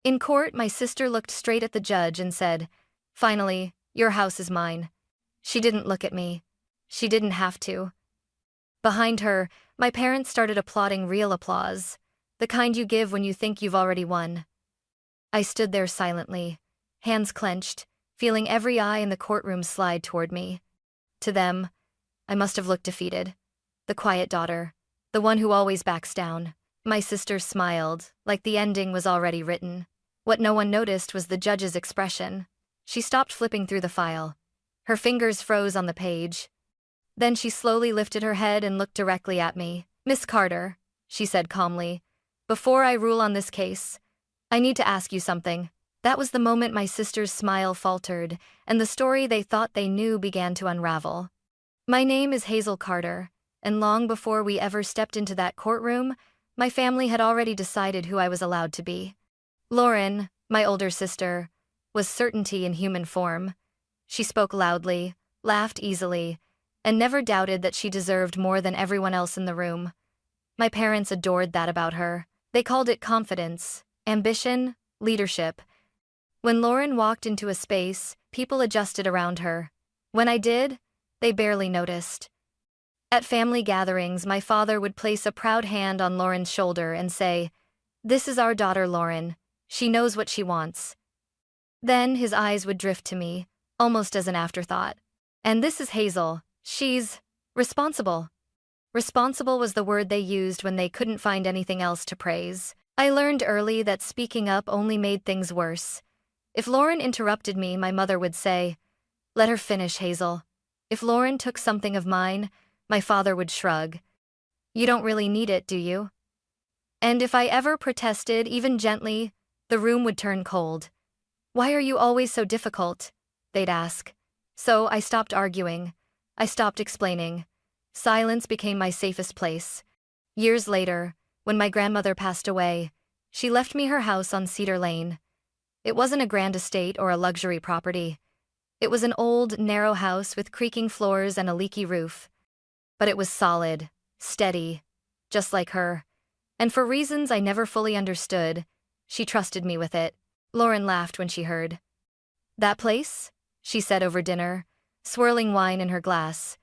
In court, my sister looked straight at the judge and said, "Finally, your house is mine." She didn't look at me. She didn't have to. Behind her, my parents started applauding, real applause, the kind you give when you think you've already won. I stood there silently, hands clenched, feeling every eye in the courtroom slide toward me. To them, I must have looked defeated. The quiet daughter, the one who always backs down. My sister smiled, like the ending was already written. What no one noticed was the judge's expression. She stopped flipping through the file. Her fingers froze on the page. Then she slowly lifted her head and looked directly at me. "Miss Carter," she said calmly, "before I rule on this case, I need to ask you something." That was the moment my sister's smile faltered, and the story they thought they knew began to unravel. My name is Hazel Carter, and long before we ever stepped into that courtroom, my family had already decided who I was allowed to be. Lauren, my older sister, was certainty in human form. She spoke loudly, laughed easily, and never doubted that she deserved more than everyone else in the room. My parents adored that about her. They called it confidence, ambition, leadership. When Lauren walked into a space, people adjusted around her. When I did, they barely noticed. At family gatherings, my father would place a proud hand on Lauren's shoulder and say, "This is our daughter Lauren. She knows what she wants." Then his eyes would drift to me, almost as an afterthought. "And this is Hazel. She's responsible." Responsible was the word they used when they couldn't find anything else to praise. I learned early that speaking up only made things worse. If Lauren interrupted me, my mother would say, "Let her finish, Hazel." If Lauren took something of mine, my father would shrug. "You don't really need it, do you?" And if I ever protested, even gently, the room would turn cold. "Why are you always so difficult?" they'd ask. So I stopped arguing. I stopped explaining. Silence became my safest place. Years later, when my grandmother passed away, she left me her house on Cedar Lane. It wasn't a grand estate or a luxury property. It was an old, narrow house with creaking floors and a leaky roof. But it was solid, steady, just like her. And for reasons I never fully understood, she trusted me with it. Lauren laughed when she heard. "That place?" she said over dinner, swirling wine in her glass.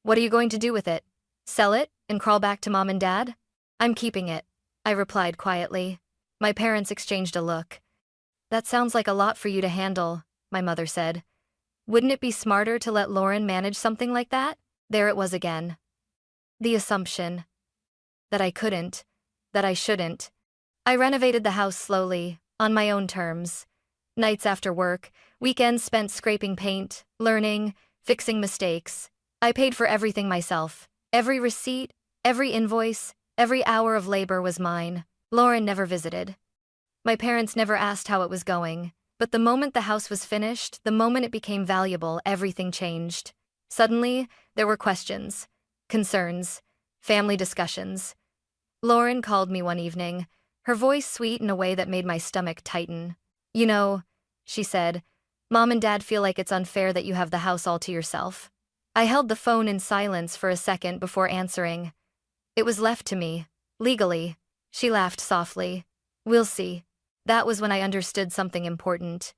"What are you going to do with it? Sell it and crawl back to Mom and Dad?" "I'm keeping it," I replied quietly. My parents exchanged a look. "That sounds like a lot for you to handle," my mother said. "Wouldn't it be smarter to let Lauren manage something like that?" There it was again. The assumption. That I couldn't. That I shouldn't. I renovated the house slowly, on my own terms. Nights after work, weekends spent scraping paint, learning, fixing mistakes. I paid for everything myself. Every receipt, every invoice, every hour of labor was mine. Lauren never visited. My parents never asked how it was going. But the moment the house was finished, the moment it became valuable, everything changed. Suddenly, there were questions, concerns, family discussions. Lauren called me one evening, her voice sweet in a way that made my stomach tighten. "You know," she said, "Mom and Dad feel like it's unfair that you have the house all to yourself." I held the phone in silence for a second before answering. "It was left to me, legally." She laughed softly. "We'll see." That was when I understood something important.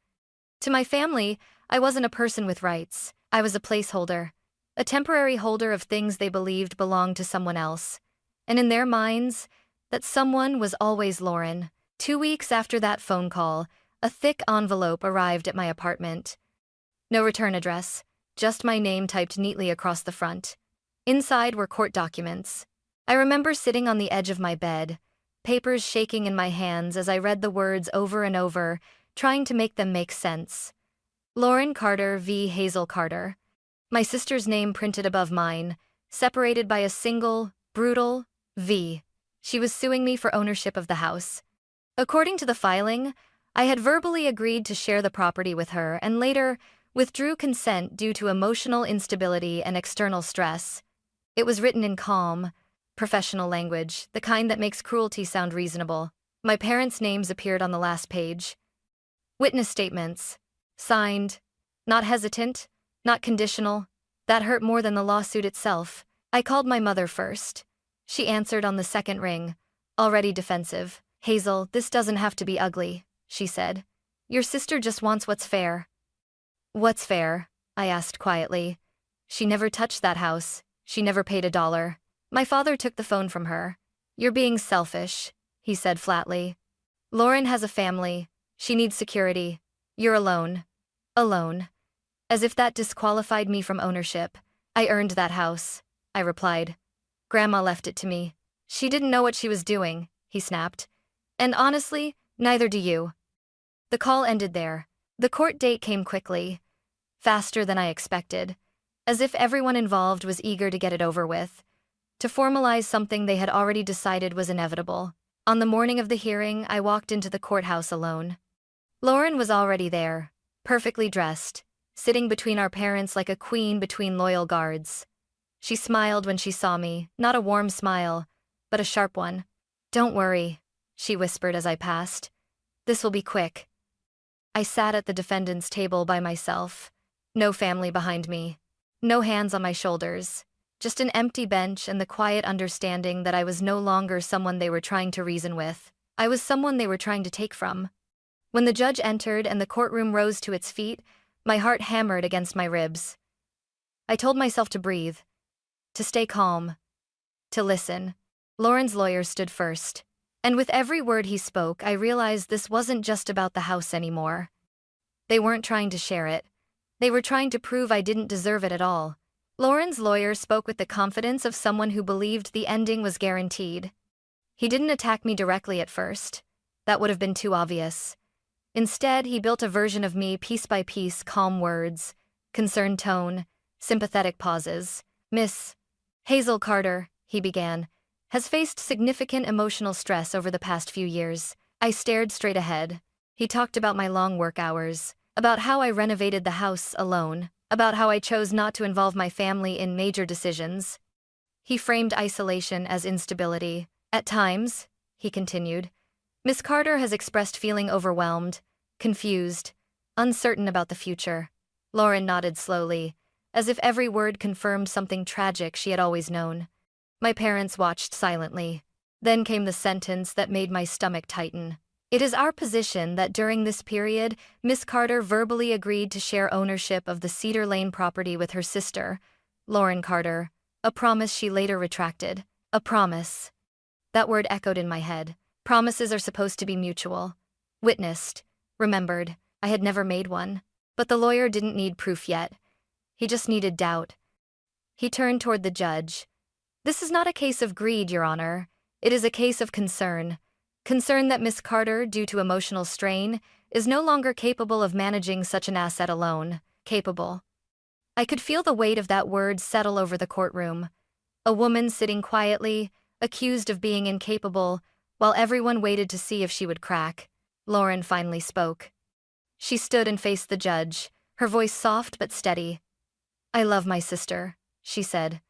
To my family, I wasn't a person with rights. I was a placeholder, a temporary holder of things they believed belonged to someone else. And in their minds, that someone was always Lauren. 2 weeks after that phone call, a thick envelope arrived at my apartment. No return address, just my name typed neatly across the front. Inside were court documents. I remember sitting on the edge of my bed, papers shaking in my hands as I read the words over and over, trying to make them make sense. Lauren Carter v. Hazel Carter. My sister's name printed above mine, separated by a single, brutal V. She was suing me for ownership of the house. According to the filing, I had verbally agreed to share the property with her and later withdrew consent due to emotional instability and external stress. It was written in calm, professional language, the kind that makes cruelty sound reasonable. My parents' names appeared on the last page. Witness statements. Signed. Not hesitant, not conditional. That hurt more than the lawsuit itself. I called my mother first. She answered on the second ring, already defensive. "Hazel, this doesn't have to be ugly," she said. Your sister just wants what's fair. What's fair? I asked quietly. She never touched that house. She never paid $1. My father took the phone from her. You're being selfish, he said flatly. Lauren has a family. She needs security. You're alone. Alone. As if that disqualified me from ownership. I earned that house, I replied. Grandma left it to me. She didn't know what she was doing, he snapped. And honestly, neither do you. The call ended there. The court date came quickly. Faster than I expected. As if everyone involved was eager to get it over with. To formalize something they had already decided was inevitable. On the morning of the hearing, I walked into the courthouse alone. Lauren was already there, perfectly dressed, sitting between our parents like a queen between loyal guards. She smiled when she saw me, not a warm smile, but a sharp one. Don't worry, she whispered as I passed. This will be quick. I sat at the defendant's table by myself. No family behind me. No hands on my shoulders. Just an empty bench and the quiet understanding that I was no longer someone they were trying to reason with. I was someone they were trying to take from. When the judge entered and the courtroom rose to its feet, my heart hammered against my ribs. I told myself to breathe, to stay calm, to listen. Lauren's lawyer stood first. And with every word he spoke, I realized this wasn't just about the house anymore. They weren't trying to share it. They were trying to prove I didn't deserve it at all. Lauren's lawyer spoke with the confidence of someone who believed the ending was guaranteed. He didn't attack me directly at first. That would have been too obvious. Instead, he built a version of me piece by piece, calm words, concerned tone, sympathetic pauses. Miss Hazel Carter, he began, has faced significant emotional stress over the past few years. I stared straight ahead. He talked about my long work hours, about how I renovated the house alone, about how I chose not to involve my family in major decisions. He framed isolation as instability. At times, he continued, Miss Carter has expressed feeling overwhelmed, confused, uncertain about the future. Lauren nodded slowly, as if every word confirmed something tragic she had always known. My parents watched silently. Then came the sentence that made my stomach tighten. It is our position that during this period, Miss Carter verbally agreed to share ownership of the Cedar Lane property with her sister, Lauren Carter, a promise she later retracted. A promise. That word echoed in my head. Promises are supposed to be mutual. Witnessed. Remembered. I had never made one. But the lawyer didn't need proof yet. He just needed doubt. He turned toward the judge. This is not a case of greed, Your Honor. It is a case of concern. Concern that Miss Carter, due to emotional strain, is no longer capable of managing such an asset alone. Capable. I could feel the weight of that word settle over the courtroom. A woman sitting quietly, accused of being incapable, while everyone waited to see if she would crack. Lauren finally spoke. She stood and faced the judge, her voice soft but steady. I love my sister, she said.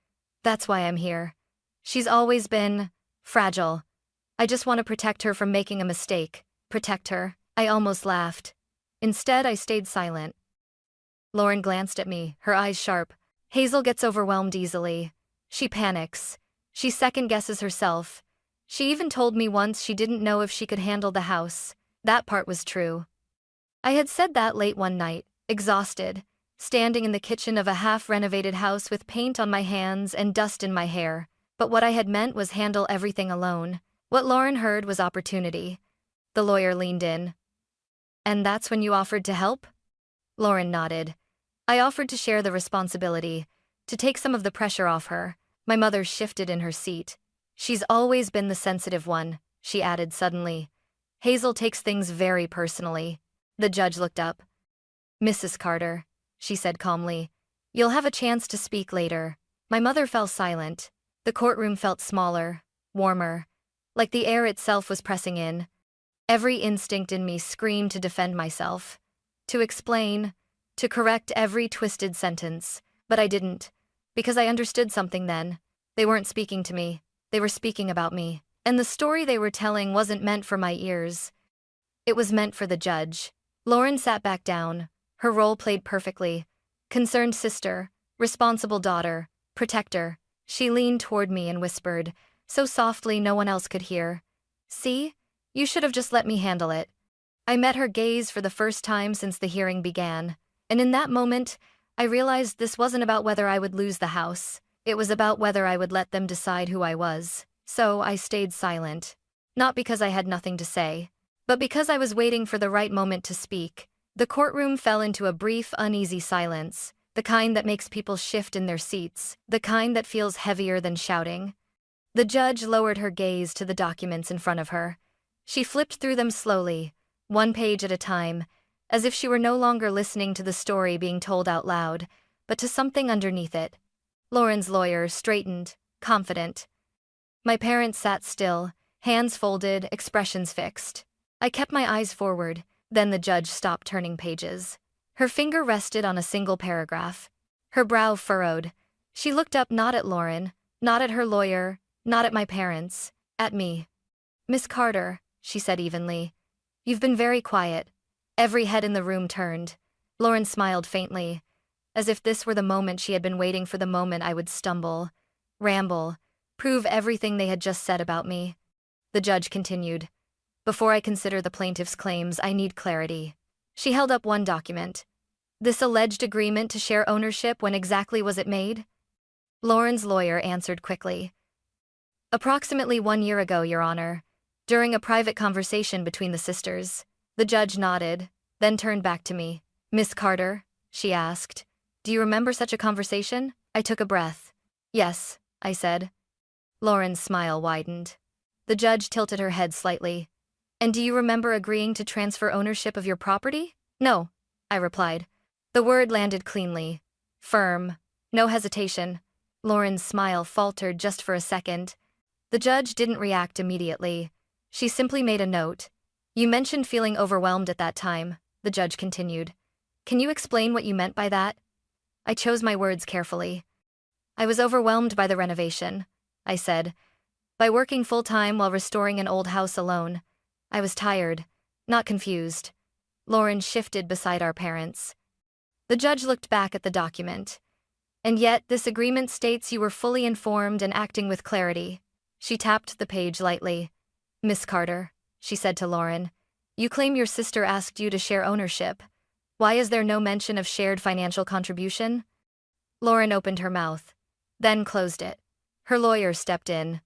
That's why I'm here. She's always been fragile. I just want to protect her from making a mistake. Protect her. I almost laughed. Instead, I stayed silent. Lauren glanced at me, her eyes sharp. Hazel gets overwhelmed easily. She panics. She second-guesses herself. She even told me once she didn't know if she could handle the house. That part was true. I had said that late one night, exhausted, standing in the kitchen of a half-renovated house with paint on my hands and dust in my hair. But what I had meant was handle everything alone. What Lauren heard was opportunity. The lawyer leaned in. And that's when you offered to help? Lauren nodded. I offered to share the responsibility, to take some of the pressure off her. My mother shifted in her seat. She's always been the sensitive one, she added suddenly. Hazel takes things very personally. The judge looked up. Mrs. Carter, she said calmly, you'll have a chance to speak later. My mother fell silent. The courtroom felt smaller, warmer, like the air itself was pressing in. Every instinct in me screamed to defend myself, to explain, to correct every twisted sentence, but I didn't, because I understood something then. They weren't speaking to me, they were speaking about me, and the story they were telling wasn't meant for my ears. It was meant for the judge. Lauren sat back down, her role played perfectly. Concerned sister, responsible daughter, protector. She leaned toward me and whispered, so softly no one else could hear. See? You should have just let me handle it. I met her gaze for the first time since the hearing began, and in that moment, I realized this wasn't about whether I would lose the house. It was about whether I would let them decide who I was. So I stayed silent. Not because I had nothing to say, but because I was waiting for the right moment to speak. The courtroom fell into a brief, uneasy silence, the kind that makes people shift in their seats, the kind that feels heavier than shouting. The judge lowered her gaze to the documents in front of her. She flipped through them slowly, one page at a time, as if she were no longer listening to the story being told out loud, but to something underneath it. Lauren's lawyer straightened, confident. My parents sat still, hands folded, expressions fixed. I kept my eyes forward, then the judge stopped turning pages. Her finger rested on a single paragraph. Her brow furrowed. She looked up not at Lauren, not at her lawyer, not at my parents, at me. "Miss Carter," she said evenly, "you've been very quiet." Every head in the room turned. Lauren smiled faintly, as if this were the moment she had been waiting for, the moment I would stumble, ramble, prove everything they had just said about me. The judge continued. "Before I consider the plaintiff's claims, I need clarity." She held up one document. "This alleged agreement to share ownership, when exactly was it made?" Lauren's lawyer answered quickly. "Approximately 1 year ago, Your Honor, during a private conversation between the sisters." The judge nodded, then turned back to me. "Miss Carter," she asked, "do you remember such a conversation?" I took a breath. "Yes," I said. Lauren's smile widened. The judge tilted her head slightly. "And do you remember agreeing to transfer ownership of your property?" "No," I replied. The word landed cleanly. Firm. No hesitation. Lauren's smile faltered just for a second. The judge didn't react immediately. She simply made a note. "You mentioned feeling overwhelmed at that time," the judge continued. "Can you explain what you meant by that?" I chose my words carefully. "I was overwhelmed by the renovation," I said. "By working full-time while restoring an old house alone. I was tired, not confused." Lauren shifted beside our parents. The judge looked back at the document. "And yet, this agreement states you were fully informed and acting with clarity." She tapped the page lightly. "Miss Carter," she said to Lauren, "you claim your sister asked you to share ownership. Why is there no mention of shared financial contribution?" Lauren opened her mouth, then closed it. Her lawyer stepped in.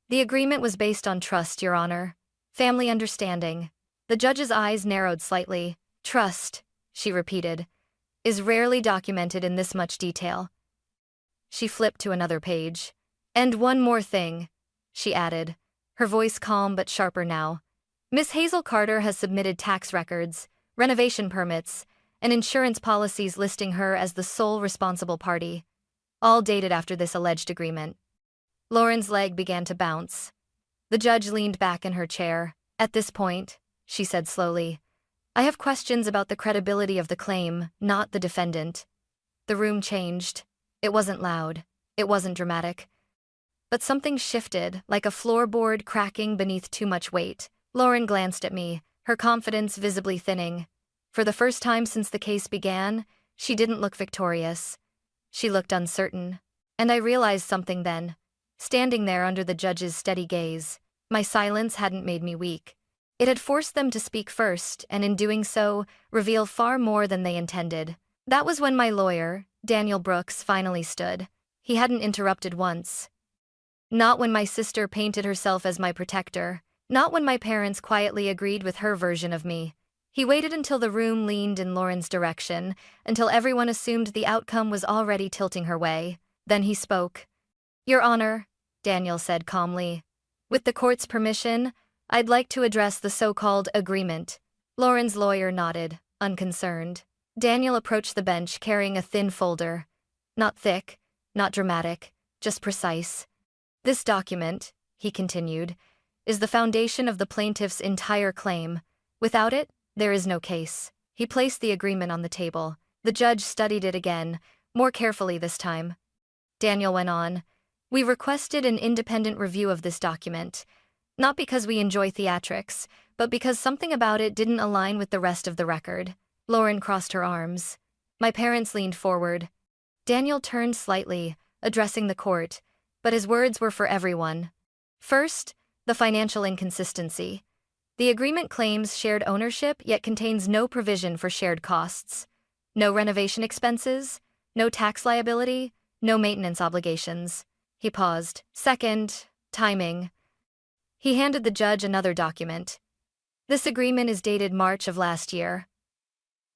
"The agreement was based on trust, Your Honor. Family understanding." The judge's eyes narrowed slightly. "Trust," she repeated, "is rarely documented in this much detail." She flipped to another page. "And one more thing," she added, her voice calm but sharper now. "Miss Hazel Carter has submitted tax records, renovation permits, and insurance policies listing her as the sole responsible party, all dated after this alleged agreement." Lauren's leg began to bounce. The judge leaned back in her chair. "At this point," she said slowly, "I have questions about the credibility of the claim, not the defendant." The room changed. It wasn't loud. It wasn't dramatic. But something shifted, like a floorboard cracking beneath too much weight. Lauren glanced at me, her confidence visibly thinning. For the first time since the case began, she didn't look victorious. She looked uncertain. And I realized something then. Standing there under the judge's steady gaze, my silence hadn't made me weak. It had forced them to speak first, and in doing so, reveal far more than they intended. That was when my lawyer, Daniel Brooks, finally stood. He hadn't interrupted once. Not when my sister painted herself as my protector. Not when my parents quietly agreed with her version of me. He waited until the room leaned in Lauren's direction, until everyone assumed the outcome was already tilting her way. Then he spoke. "Your Honor," Daniel said calmly, "with the court's permission, I'd like to address the so-called agreement." Lauren's lawyer nodded, unconcerned. Daniel approached the bench carrying a thin folder. Not thick, not dramatic, just precise. "This document," he continued, "is the foundation of the plaintiff's entire claim. Without it, there is no case." He placed the agreement on the table. The judge studied it again, more carefully this time. Daniel went on. "We requested an independent review of this document, not because we enjoy theatrics, but because something about it didn't align with the rest of the record." Lauren crossed her arms. My parents leaned forward. Daniel turned slightly, addressing the court, but his words were for everyone. "First, the financial inconsistency. The agreement claims shared ownership yet contains no provision for shared costs. No renovation expenses, no tax liability, no maintenance obligations. He paused. Second, timing. He handed the judge another document. This agreement is dated March of last year.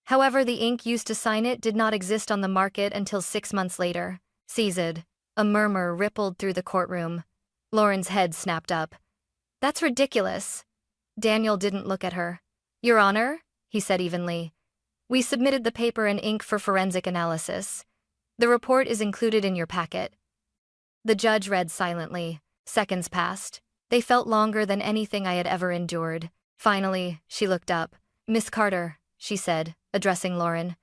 However, the ink used to sign it did not exist on the market until 6 months later. Seized. A murmur rippled through the courtroom. Lauren's head snapped up. That's ridiculous. Daniel didn't look at her. Your Honor, he said evenly. We submitted the paper and ink for forensic analysis. The report is included in your packet. The judge read silently. Seconds passed. They felt longer than anything I had ever endured. Finally, she looked up. Miss Carter, she said, addressing Lauren.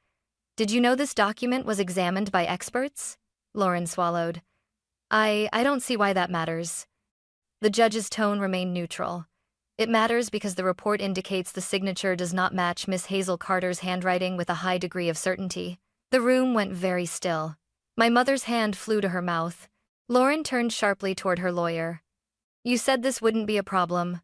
Did you know this document was examined by experts? Lauren swallowed. I don't see why that matters. The judge's tone remained neutral. It matters because the report indicates the signature does not match Miss Hazel Carter's handwriting with a high degree of certainty. The room went very still. My mother's hand flew to her mouth. Lauren turned sharply toward her lawyer. You said this wouldn't be a problem.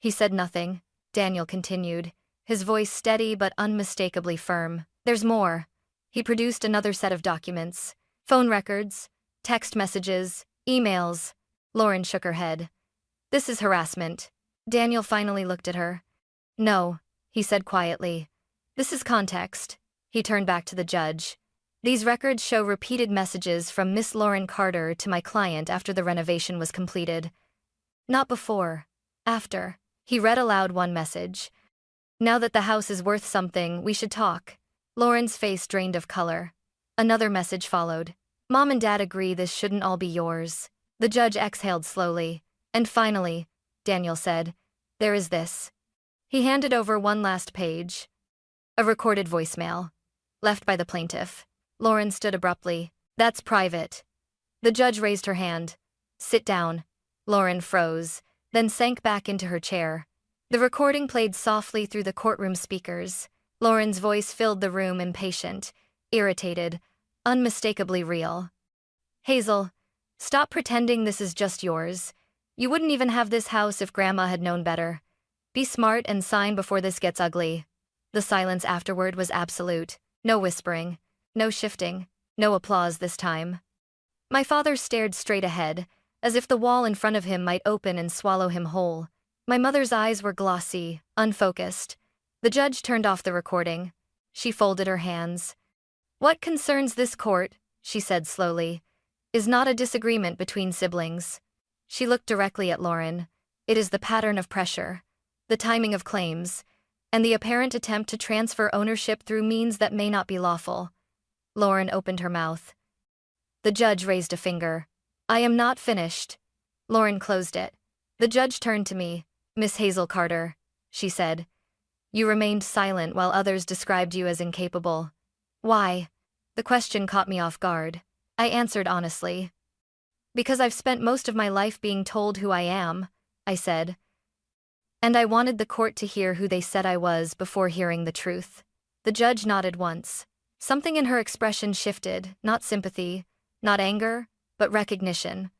He said nothing. Daniel continued, his voice steady but unmistakably firm. There's more. He produced another set of documents. Phone records, text messages, emails. Lauren shook her head. This is harassment. Daniel finally looked at her. No, he said quietly. This is context. He turned back to the judge. These records show repeated messages from Miss Lauren Carter to my client after the renovation was completed. Not before. After. He read aloud one message. Now that the house is worth something, we should talk. Lauren's face drained of color. Another message followed. Mom and Dad agree this shouldn't all be yours. The judge exhaled slowly. And finally, Daniel said, there is this. He handed over one last page. A recorded voicemail. Left by the plaintiff. Lauren stood abruptly. That's private. The judge raised her hand. Sit down. Lauren froze, then sank back into her chair. The recording played softly through the courtroom speakers. Lauren's voice filled the room, impatient, irritated, unmistakably real. Hazel, stop pretending this is just yours. You wouldn't even have this house if Grandma had known better. Be smart and sign before this gets ugly. The silence afterward was absolute. No whispering, no shifting, no applause this time. My father stared straight ahead, as if the wall in front of him might open and swallow him whole. My mother's eyes were glossy, unfocused. The judge turned off the recording. She folded her hands. What concerns this court, she said slowly, is not a disagreement between siblings. She looked directly at Lauren. It is the pattern of pressure, the timing of claims, and the apparent attempt to transfer ownership through means that may not be lawful. Lauren opened her mouth. The judge raised a finger. I am not finished. Lauren closed it. The judge turned to me. Miss Hazel Carter, she said. You remained silent while others described you as incapable. Why? The question caught me off guard. I answered honestly. Because I've spent most of my life being told who I am, I said. And I wanted the court to hear who they said I was before hearing the truth. The judge nodded once. Something in her expression shifted, not sympathy, not anger, but recognition.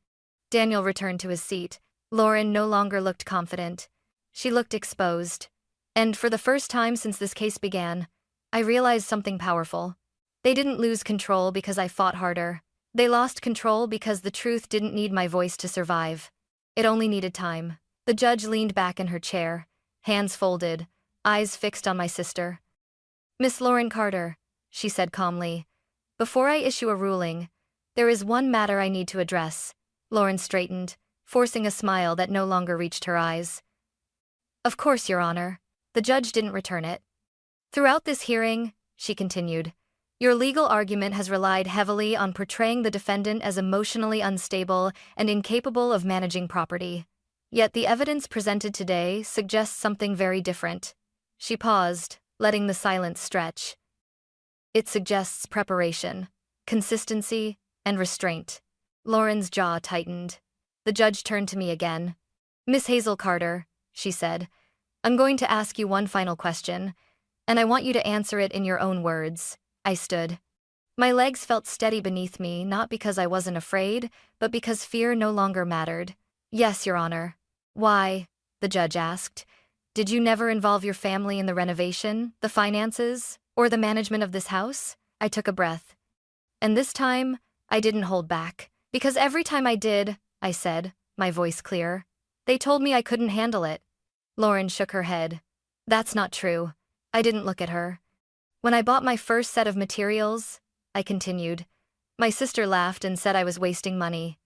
Daniel returned to his seat. Lauren no longer looked confident. She looked exposed. And for the first time since this case began, I realized something powerful. They didn't lose control because I fought harder. They lost control because the truth didn't need my voice to survive. It only needed time. The judge leaned back in her chair, hands folded, eyes fixed on my sister. Miss Lauren Carter, she said calmly, before I issue a ruling, there is one matter I need to address. Lauren straightened, forcing a smile that no longer reached her eyes. Of course, Your Honor. The judge didn't return it. Throughout this hearing, she continued, your legal argument has relied heavily on portraying the defendant as emotionally unstable and incapable of managing property. Yet the evidence presented today suggests something very different. She paused, letting the silence stretch. It suggests preparation, consistency, and restraint. Lauren's jaw tightened. The judge turned to me again. Miss Hazel Carter, she said, I'm going to ask you one final question, and I want you to answer it in your own words. I stood. My legs felt steady beneath me, not because I wasn't afraid, but because fear no longer mattered. Yes, Your Honor. Why? The judge asked. Did you never involve your family in the renovation, the finances, or the management of this house? I took a breath. And this time, I didn't hold back. Because every time I did, I said, my voice clear, they told me I couldn't handle it. Lauren shook her head. That's not true. I didn't look at her. When I bought my first set of materials, I continued, my sister laughed and said I was wasting money.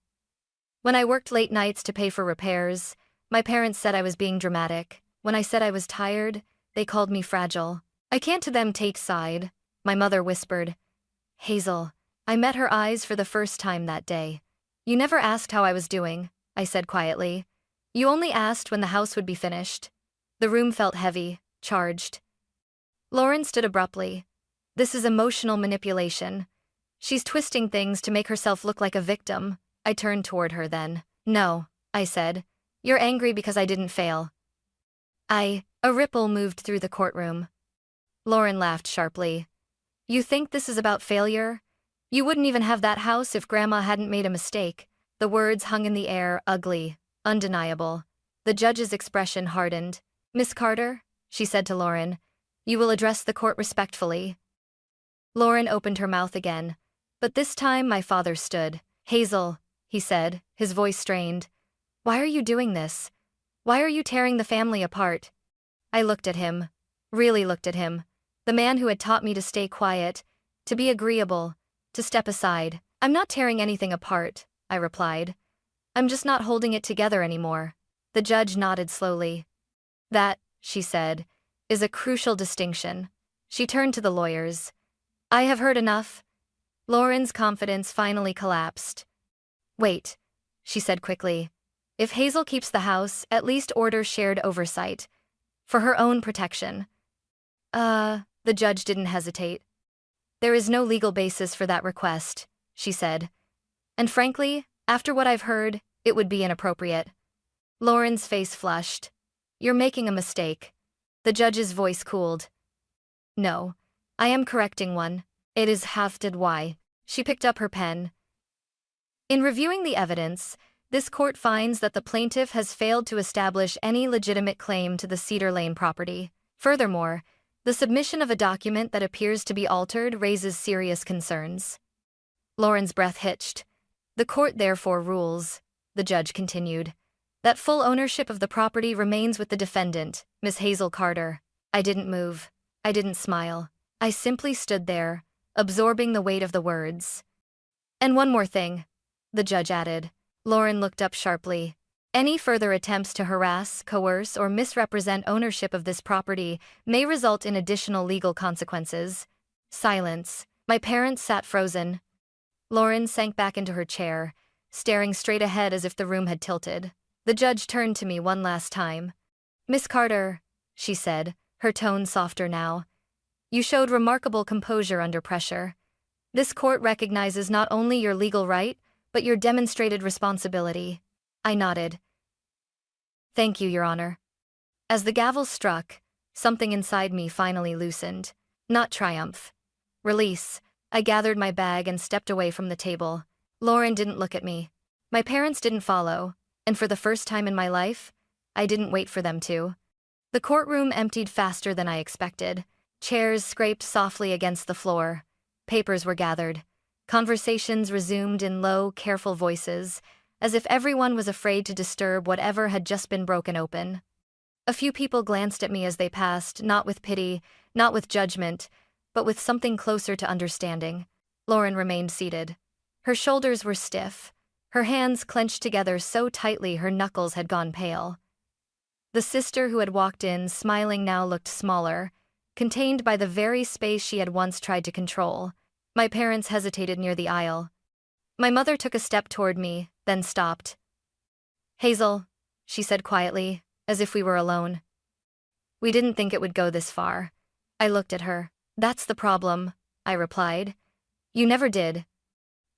When I worked late nights to pay for repairs, my parents said I was being dramatic. When I said I was tired, they called me fragile. I can't to them take side, my mother whispered. Hazel. I met her eyes for the first time that day. You never asked how I was doing, I said quietly. You only asked when the house would be finished. The room felt heavy, charged. Lauren stood abruptly. This is emotional manipulation. She's twisting things to make herself look like a victim. I turned toward her then. No, I said. You're angry because I didn't fail. A ripple moved through the courtroom. Lauren laughed sharply. You think this is about failure? You wouldn't even have that house if Grandma hadn't made a mistake. The words hung in the air, ugly, undeniable. The judge's expression hardened. Miss Carter, she said to Lauren, you will address the court respectfully. Lauren opened her mouth again, but this time my father stood. Hazel, he said, his voice strained. Why are you doing this? Why are you tearing the family apart? I looked at him, really looked at him, the man who had taught me to stay quiet, to be agreeable, to step aside. I'm not tearing anything apart, I replied. I'm just not holding it together anymore. The judge nodded slowly. That, she said, is a crucial distinction. She turned to the lawyers. I have heard enough. Lauren's confidence finally collapsed. Wait, she said quickly. If Hazel keeps the house, at least order shared oversight. For her own protection. The judge didn't hesitate. There is no legal basis for that request, she said. And frankly, after what I've heard, it would be inappropriate. Lauren's face flushed. You're making a mistake. The judge's voice cooled. No, I am correcting one. It is hafted why. She picked up her pen. In reviewing the evidence, this court finds that the plaintiff has failed to establish any legitimate claim to the Cedar Lane property. Furthermore, the submission of a document that appears to be altered raises serious concerns. Lauren's breath hitched. The court therefore rules, the judge continued, that full ownership of the property remains with the defendant, Miss Hazel Carter. I didn't move. I didn't smile. I simply stood there, absorbing the weight of the words. And one more thing, the judge added. Lauren looked up sharply. Any further attempts to harass, coerce, or misrepresent ownership of this property may result in additional legal consequences. Silence. My parents sat frozen. Lauren sank back into her chair, staring straight ahead as if the room had tilted. The judge turned to me one last time. Miss Carter, she said, her tone softer now. You showed remarkable composure under pressure. This court recognizes not only your legal right, but your demonstrated responsibility. I nodded. Thank you, Your Honor. As the gavel struck, something inside me finally loosened. Not triumph. Release. I gathered my bag and stepped away from the table. Lauren didn't look at me. My parents didn't follow, and for the first time in my life, I didn't wait for them to. The courtroom emptied faster than I expected. Chairs scraped softly against the floor. Papers were gathered. Conversations resumed in low, careful voices, as if everyone was afraid to disturb whatever had just been broken open. A few people glanced at me as they passed, not with pity, not with judgment, but with something closer to understanding. Lauren remained seated. Her shoulders were stiff, her hands clenched together so tightly her knuckles had gone pale. The sister who had walked in, smiling now, looked smaller, contained by the very space she had once tried to control. My parents hesitated near the aisle. My mother took a step toward me, then stopped. Hazel, she said quietly, as if we were alone. We didn't think it would go this far. I looked at her. That's the problem, I replied. You never did.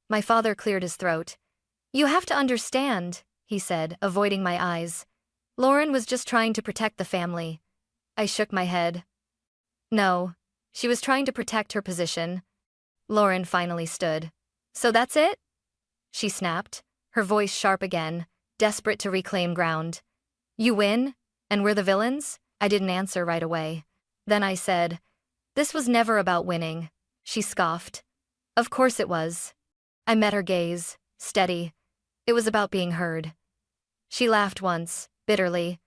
My father cleared his throat. You have to understand, he said, avoiding my eyes. Lauren was just trying to protect the family. I shook my head. No, she was trying to protect her position. Lauren finally stood. So that's it? She snapped, her voice sharp again, desperate to reclaim ground. You win, and we're the villains? I didn't answer right away. Then I said, "This was never about winning." She scoffed. Of course it was. I met her gaze, steady. It was about being heard. She laughed once, bitterly.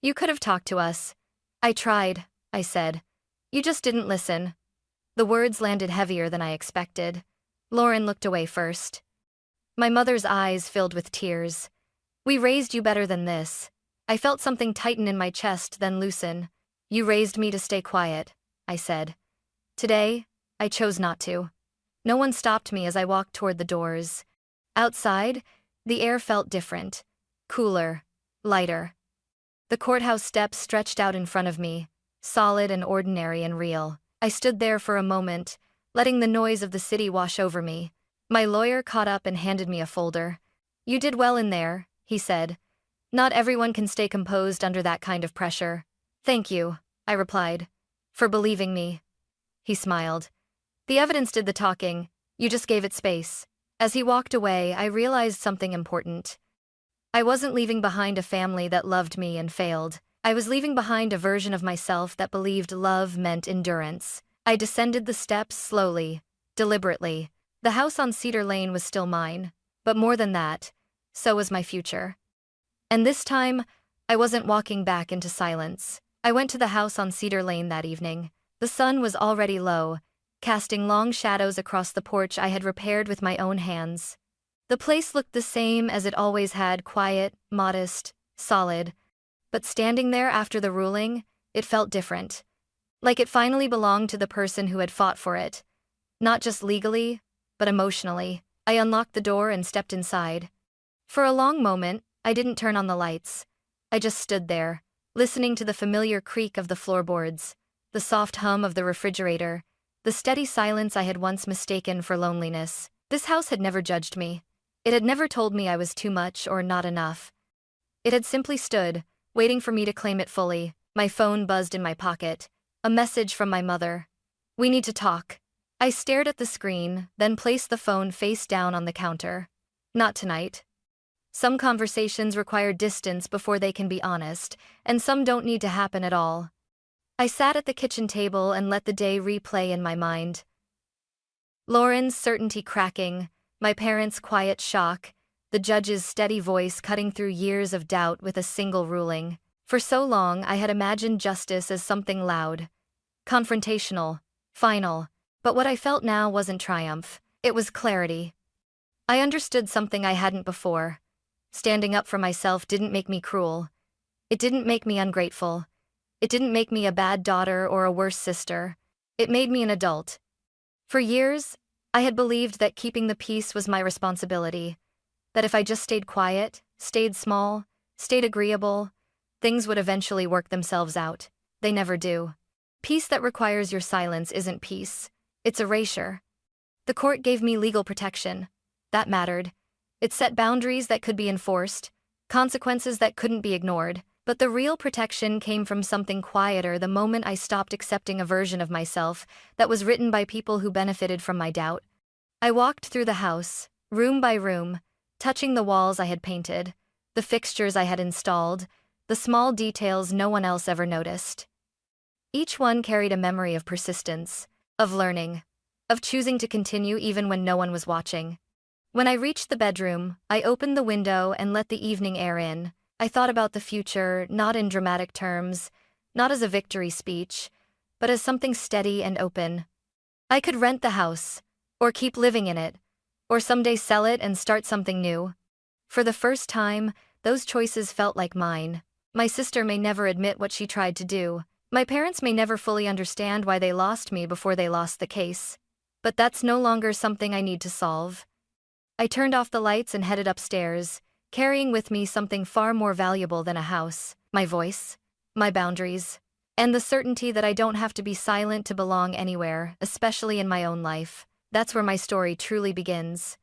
"You could have talked to us." "I tried," I said. "You just didn't listen." The words landed heavier than I expected. Lauren looked away first. My mother's eyes filled with tears. "We raised you better than this." I felt something tighten in my chest, then loosen. "You raised me to stay quiet," I said. Today, I chose not to. No one stopped me as I walked toward the doors. Outside, the air felt different. Cooler, lighter. The courthouse steps stretched out in front of me, solid and ordinary and real. I stood there for a moment, letting the noise of the city wash over me. My lawyer caught up and handed me a folder. "You did well in there," he said. "Not everyone can stay composed under that kind of pressure." "Thank you," I replied, "for believing me." He smiled. "The evidence did the talking, you just gave it space." As he walked away, I realized something important. I wasn't leaving behind a family that loved me and failed. I was leaving behind a version of myself that believed love meant endurance. I descended the steps slowly, deliberately. The house on Cedar Lane was still mine, but more than that, so was my future. And this time, I wasn't walking back into silence. I went to the house on Cedar Lane that evening. The sun was already low, casting long shadows across the porch I had repaired with my own hands. The place looked the same as it always had, quiet, modest, solid. But standing there after the ruling, it felt different. Like it finally belonged to the person who had fought for it. Not just legally, but emotionally. I unlocked the door and stepped inside. For a long moment, I didn't turn on the lights. I just stood there, listening to the familiar creak of the floorboards, the soft hum of the refrigerator, the steady silence I had once mistaken for loneliness. This house had never judged me. It had never told me I was too much or not enough. It had simply stood, waiting for me to claim it fully. My phone buzzed in my pocket. A message from my mother. "We need to talk." I stared at the screen, then placed the phone face down on the counter. Not tonight. Some conversations require distance before they can be honest, and some don't need to happen at all. I sat at the kitchen table and let the day replay in my mind. Lauren's certainty cracking, my parents' quiet shock, the judge's steady voice cutting through years of doubt with a single ruling. For so long, I had imagined justice as something loud, confrontational, final. But what I felt now wasn't triumph. It was clarity. I understood something I hadn't before. Standing up for myself didn't make me cruel. It didn't make me ungrateful. It didn't make me a bad daughter or a worse sister. It made me an adult. For years, I had believed that keeping the peace was my responsibility. That if I just stayed quiet, stayed small, stayed agreeable, things would eventually work themselves out. They never do. Peace that requires your silence isn't peace. It's erasure. The court gave me legal protection. That mattered. It set boundaries that could be enforced, consequences that couldn't be ignored. But the real protection came from something quieter the moment I stopped accepting a version of myself that was written by people who benefited from my doubt. I walked through the house, room by room, touching the walls I had painted, the fixtures I had installed, the small details no one else ever noticed. Each one carried a memory of persistence, of learning, of choosing to continue even when no one was watching. When I reached the bedroom, I opened the window and let the evening air in. I thought about the future, not in dramatic terms, not as a victory speech, but as something steady and open. I could rent the house, or keep living in it, or someday sell it and start something new. For the first time, those choices felt like mine. My sister may never admit what she tried to do. My parents may never fully understand why they lost me before they lost the case. But that's no longer something I need to solve. I turned off the lights and headed upstairs, carrying with me something far more valuable than a house: my voice, my boundaries, and the certainty that I don't have to be silent to belong anywhere, especially in my own life. That's where my story truly begins.